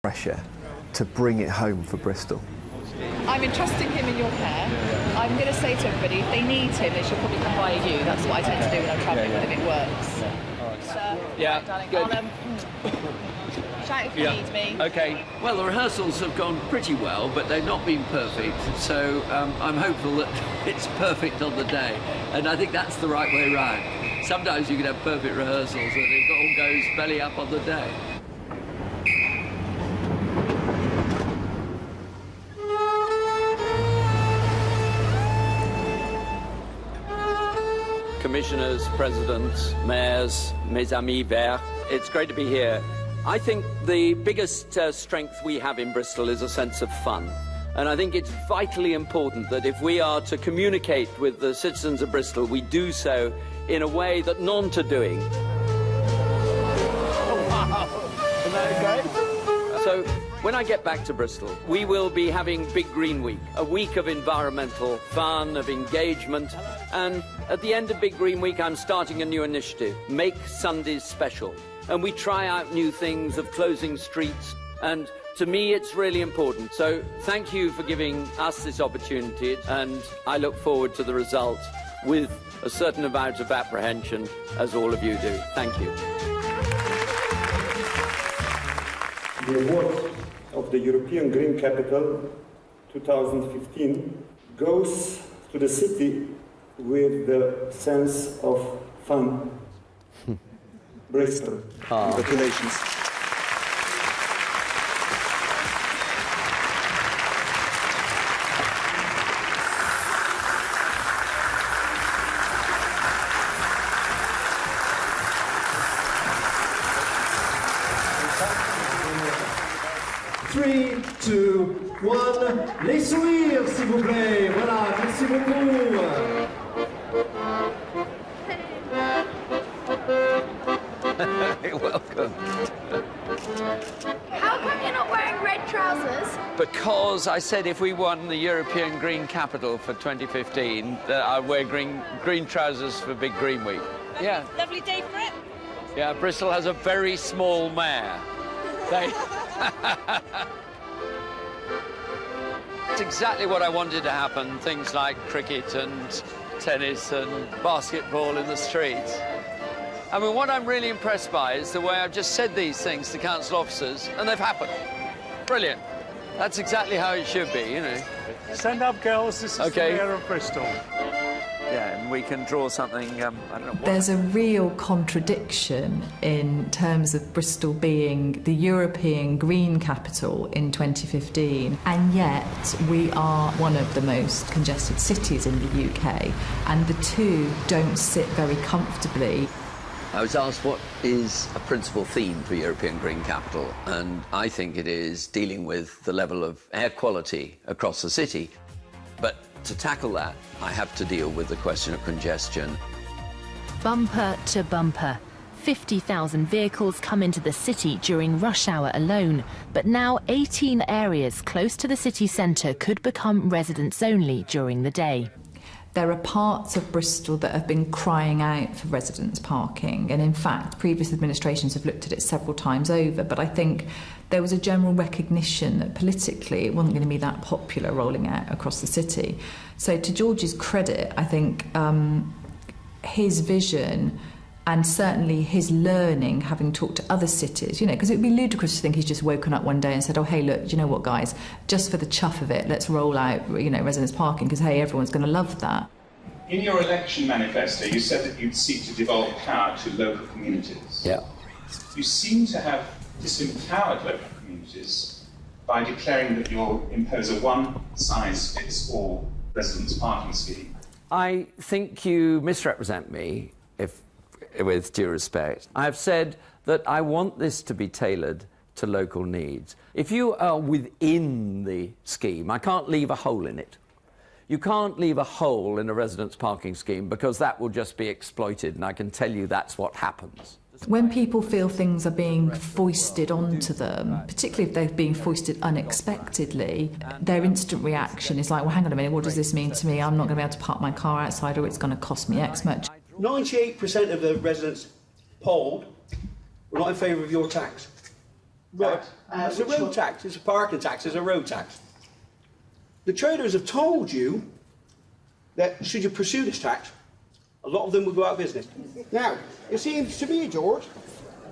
pressure to bring it home for Bristol. I'm entrusting him in your care. I'm going to say to everybody, if they need him, they should probably come via you. That's what I tend to do when I'm travelling, if it works. Yeah, darling, good. I'll shout if you need me. OK. Well, the rehearsals have gone pretty well, but they've not been perfect. So I'm hopeful that it's perfect on the day. And I think that's the right way round. Sometimes you can have perfect rehearsals and it all goes belly up on the day. Commissioners, presidents, mayors, mes amis verts, it's great to be here. I think the biggest strength we have in Bristol is a sense of fun. And I think it's vitally important that if we are to communicate with the citizens of Bristol, we do so in a way that none are doing. Oh, wow. Isn't that great? So when I get back to Bristol, we will be having Big Green Week, a week of environmental fun, of engagement. And at the end of Big Green Week, I'm starting a new initiative, Make Sundays Special. And we try out new things of closing streets. And to me, it's really important. So thank you for giving us this opportunity. And I look forward to the result with a certain amount of apprehension, as all of you do. Thank you. The award of the European Green Capital 2015 goes to the city with the sense of fun. Bristol. Congratulations. Three, two, one. Les sourires, s'il vous plaît. Voilà, merci beaucoup. You're welcome. How come you're not wearing red trousers? Because I said if we won the European Green Capital for 2015, that I'd wear green trousers for Big Green Week. Yeah. Lovely day for it. Yeah, Bristol has a very small mayor. They... It's exactly what I wanted to happen, things like cricket and tennis and basketball in the streets. I mean, what I'm really impressed by is the way I've just said these things to council officers, and they've happened. Brilliant. That's exactly how it should be, you know. Stand up, girls. This is the mayor of Bristol. Yeah, and we can draw something, I don't know what... There's a real contradiction in terms of Bristol being the European Green Capital in 2015, and yet we are one of the most congested cities in the UK, and the two don't sit very comfortably. I was asked what is a principal theme for European Green Capital, and I think it is dealing with the level of air quality across the city. But to tackle that, I have to deal with the question of congestion. Bumper to bumper. 50,000 vehicles come into the city during rush hour alone, but now 18 areas close to the city centre could become residents only during the day. There are parts of Bristol that have been crying out for residents parking, and in fact previous administrations have looked at it several times over, but I think there was a general recognition that politically it wasn't going to be that popular rolling out across the city. So to George's credit, I think his vision and certainly his learning, having talked to other cities, you know, because it would be ludicrous to think he's just woken up one day and said, oh, hey, look, do you know what, guys, just for the chuff of it, let's roll out, you know, residents parking, because, hey, everyone's going to love that. In your election manifesto, you said that you'd seek to devolve power to local communities. Yeah. You seem to have disempowered local communities by declaring that you'll impose a one-size-fits-all residents' parking scheme. I think you misrepresent me, with due respect. I've said that I want this to be tailored to local needs. If you are within the scheme, I can't leave a hole in it. You can't leave a hole in a residents' parking scheme because that will just be exploited, and I can tell you that's what happens. When people feel things are being foisted onto them, particularly if they're being foisted unexpectedly, their instant reaction is like, well, hang on a minute, what does this mean to me? I'm not going to be able to park my car outside, or it's going to cost me X much. 98% of the residents polled were not in favour of your tax. Right. It's a road tax. It's a parking tax. It's a road tax. The traders have told you that should you pursue this tax, a lot of them will go out of business. Now, it seems to me, George,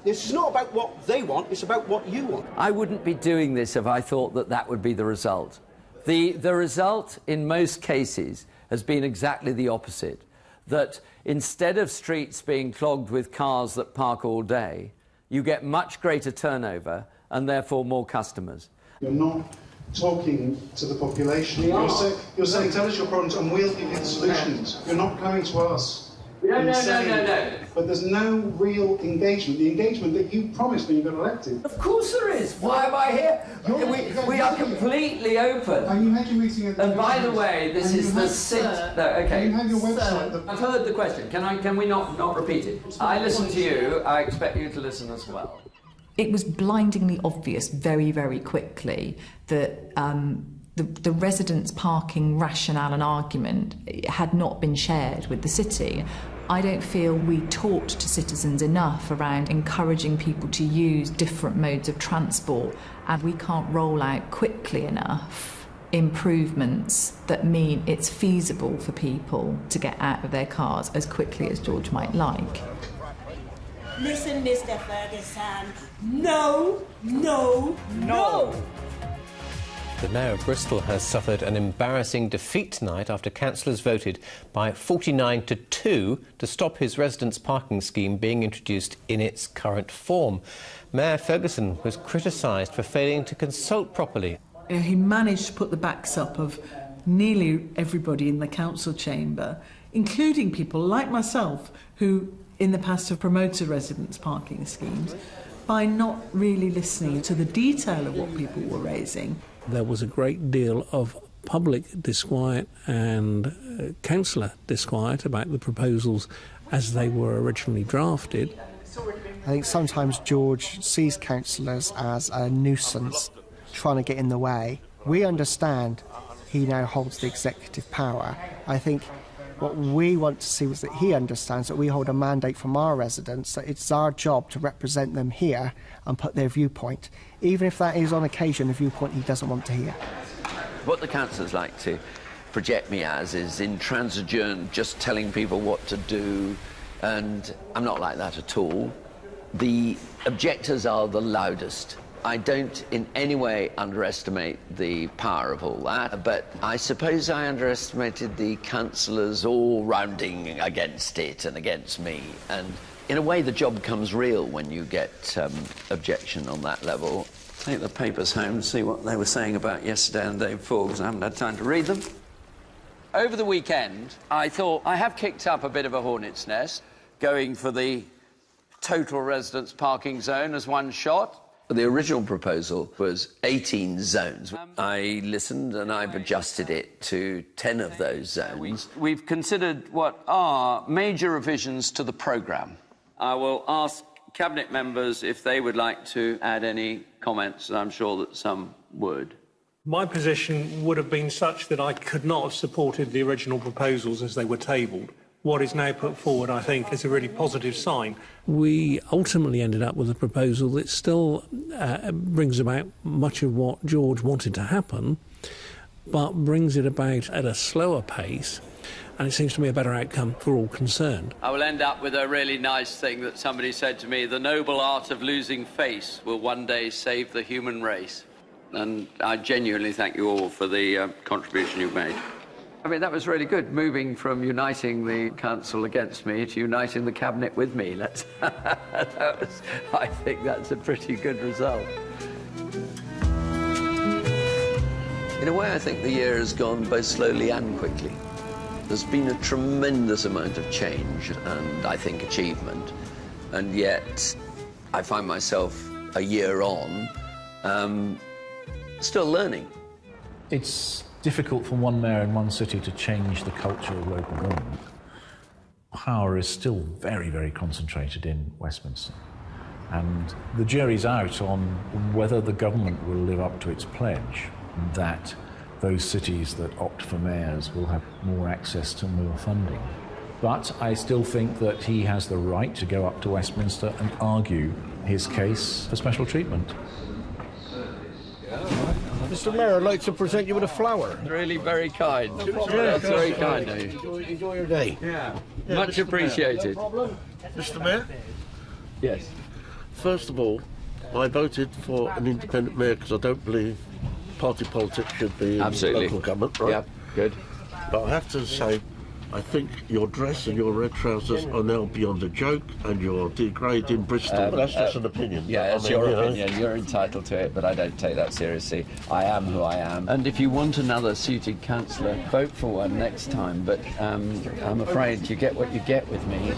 this is not about what they want, it's about what you want. I wouldn't be doing this if I thought that that would be the result. The result, in most cases, has been exactly the opposite. That instead of streets being clogged with cars that park all day, you get much greater turnover and therefore more customers. You're not talking to the population. You're saying, tell us your problems and we'll give you the solutions. You're not coming to us. No. But there's no real engagement. The engagement that you promised when you got elected. Of course there is. Why am I here? We are completely open. And you had your meeting at the And by the way, this is the sixth... No, OK. You have your website. I've heard the question. Can we not repeat it? I listen to you. I expect you to listen as well. It was blindingly obvious very, very quickly that the residents' parking rationale and argument had not been shared with the city. I don't feel we talked to citizens enough around encouraging people to use different modes of transport, and we can't roll out quickly enough improvements that mean it's feasible for people to get out of their cars as quickly as George might like. Listen, Mr. Ferguson. No. The Mayor of Bristol has suffered an embarrassing defeat tonight after councillors voted by 49-2 to stop his residents' parking scheme being introduced in its current form. Mayor Ferguson was criticised for failing to consult properly. He managed to put the backs up of nearly everybody in the council chamber, including people like myself who in the past have promoted residents' parking schemes, by not really listening to the detail of what people were raising. There was a great deal of public disquiet and councillor disquiet about the proposals as they were originally drafted. I think sometimes George sees councillors as a nuisance trying to get in the way. We understand he now holds the executive power. I think what we want to see is that he understands that we hold a mandate from our residents, that it's our job to represent them here and put their viewpoint, even if that is on occasion a viewpoint he doesn't want to hear. What the councillors like to project me as is intransigent, just telling people what to do, and I'm not like that at all. The objectors are the loudest. I don't in any way underestimate the power of all that, but I suppose I underestimated the councillors all rounding against it and against me. And in a way, the job becomes real when you get objection on that level. Take the papers home and see what they were saying about yesterday and the day before, because I haven't had time to read them. Over the weekend, I thought I have kicked up a bit of a hornet's nest, going for the total residence parking zone as one shot. The original proposal was 18 zones. I listened and I've adjusted it to 10 of those zones. We've considered what are major revisions to the programme. I will ask Cabinet members if they would like to add any comments, and I'm sure that some would. My position would have been such that I could not have supported the original proposals as they were tabled. What is now put forward, I think, is a really positive sign. We ultimately ended up with a proposal that still brings about much of what George wanted to happen, but brings it about at a slower pace, and it seems to be a better outcome for all concerned. I will end up with a really nice thing that somebody said to me: the noble art of losing face will one day save the human race. And I genuinely thank you all for the contribution you've made. I mean, that was really good, moving from uniting the council against me to uniting the cabinet with me. I think that's a pretty good result. In a way, I think the year has gone both slowly and quickly. There's been a tremendous amount of change and, I think, achievement. And yet, I find myself a year on, still learning. It's difficult for one mayor in one city to change the culture of local government. Power is still very, very concentrated in Westminster. And the jury's out on whether the government will live up to its pledge that those cities that opt for mayors will have more access to more funding. But I still think that he has the right to go up to Westminster and argue his case for special treatment. Mr. Mayor, I'd like to present you with a flower. Really very kind. Yeah, That's very kind of you. Enjoy your day. Yeah. Much appreciated. Mr. Mayor? Yes. First of all, I voted for an independent mayor because I don't believe party politics should be in local government, right? Yeah, good. But I have to say, I think your dress and your red trousers are now beyond a joke, and you're degrading Bristol. But that's just an opinion. Yeah, that's your opinion. You're entitled to it, but I don't take that seriously. I am who I am. And if you want another suited councillor, vote for one next time. But I'm afraid you get what you get with me.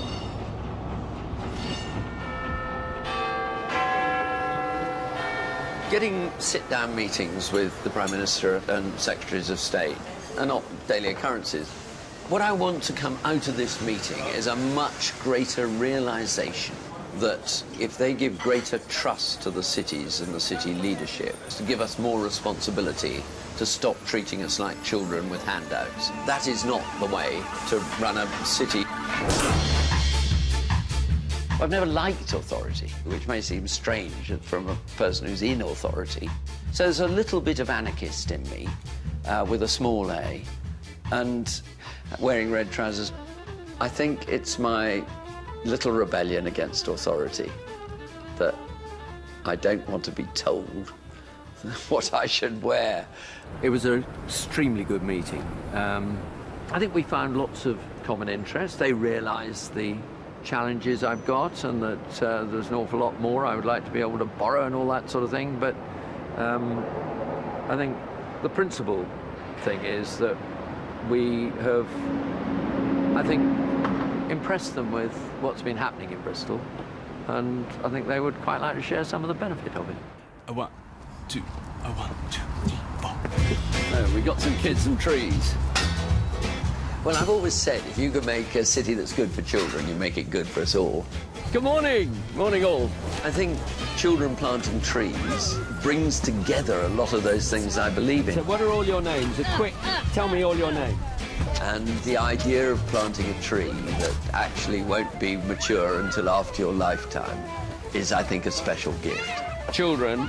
Getting sit-down meetings with the Prime Minister and Secretaries of State are not daily occurrences. What I want to come out of this meeting is a much greater realisation that if they give greater trust to the cities and the city leadership, to give us more responsibility, to stop treating us like children with handouts, that is not the way to run a city. I've never liked authority, which may seem strange from a person who's in authority. So there's a little bit of anarchist in me, with a small a, and wearing red trousers. I think it's my little rebellion against authority, that I don't want to be told what I should wear. It was an extremely good meeting. I think we found lots of common interests. They realised the challenges I've got, and that there's an awful lot more I would like to be able to borrow and all that sort of thing. But I think the principal thing is that we have, I think, impressed them with what's been happening in Bristol, and I think they would quite like to share some of the benefit of it. A 1, 2, a 1, 2, 3, 4. We got some kids and trees. Well, I've always said, if you could make a city that's good for children, you make it good for us all. Good morning. Morning, all. I think children planting trees brings together a lot of those things I believe in. So what are all your names? Quick, tell me all your names. And the idea of planting a tree that actually won't be mature until after your lifetime is, I think, a special gift. Children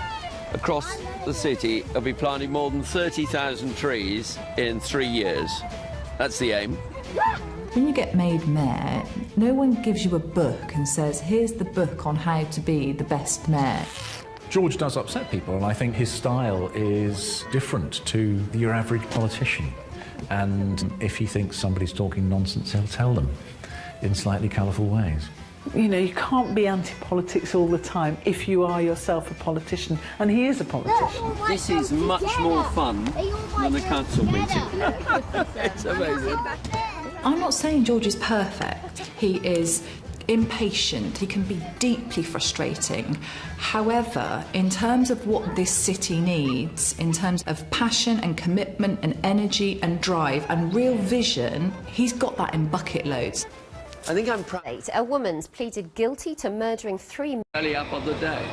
across the city will be planting more than 30,000 trees in 3 years. That's the aim. When you get made mayor, no one gives you a book and says, here's the book on how to be the best mayor. George does upset people, and I think his style is different to your average politician. And if he thinks somebody's talking nonsense, he'll tell them in slightly colourful ways. You know, you can't be anti-politics all the time if you are yourself a politician, and he is a politician. This is much more fun than a council meeting. It's amazing. I'm not saying George is perfect. He is impatient. He can be deeply frustrating. However, in terms of what this city needs, in terms of passion and commitment and energy and drive and real vision, he's got that in bucket loads. I think I'm proud. A woman's pleaded guilty to murdering 3 men. Early up on the day.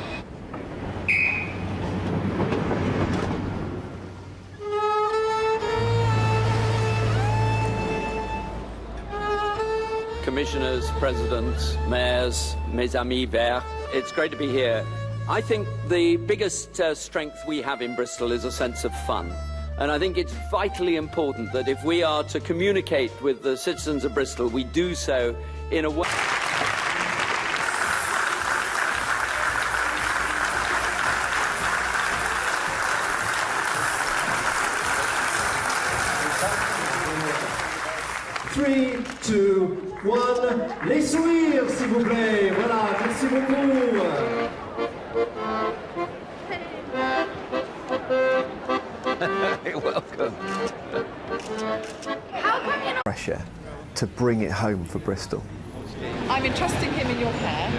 Commissioners, presidents, mayors, mes amis verts, it's great to be here. I think the biggest strength we have in Bristol is a sense of fun. And I think it's vitally important that if we are to communicate with the citizens of Bristol, we do so in a way. Three, 2, 1, les sourires, s'il vous plaît. Voilà, merci beaucoup. You're welcome. Pressure to bring it home for Bristol. I'm entrusting him in your care.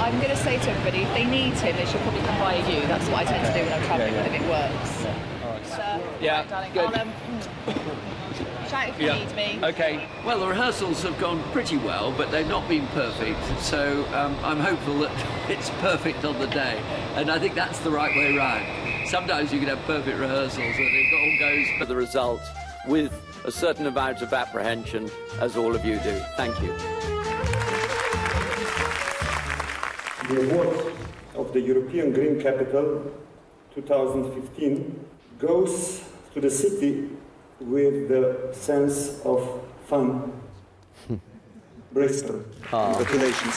I'm going to say to everybody, if they need him, they should probably come via you. That's what I tend to do when I'm travelling, if it works. So, Yeah, right, darling, good. I'll shout if you need me. Okay. Well, the rehearsals have gone pretty well, but they've not been perfect. So I'm hopeful that it's perfect on the day. And I think that's the right way round. Sometimes you can have perfect rehearsals and it all goes for the result with a certain amount of apprehension, as all of you do. Thank you. The award of the European Green Capital 2015 goes to the city with the sense of fun. Bristol. Congratulations.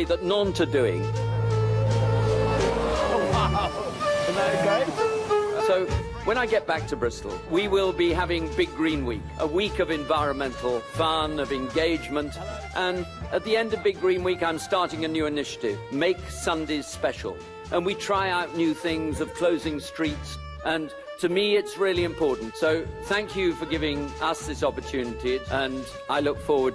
That none are doing. Oh, wow. Isn't that great? So when I get back to Bristol, we will be having Big Green Week, a week of environmental fun, of engagement, and at the end of Big Green Week, I'm starting a new initiative, Make Sundays Special. And we try out new things of closing streets, and to me, it's really important. So thank you for giving us this opportunity, and I look forward to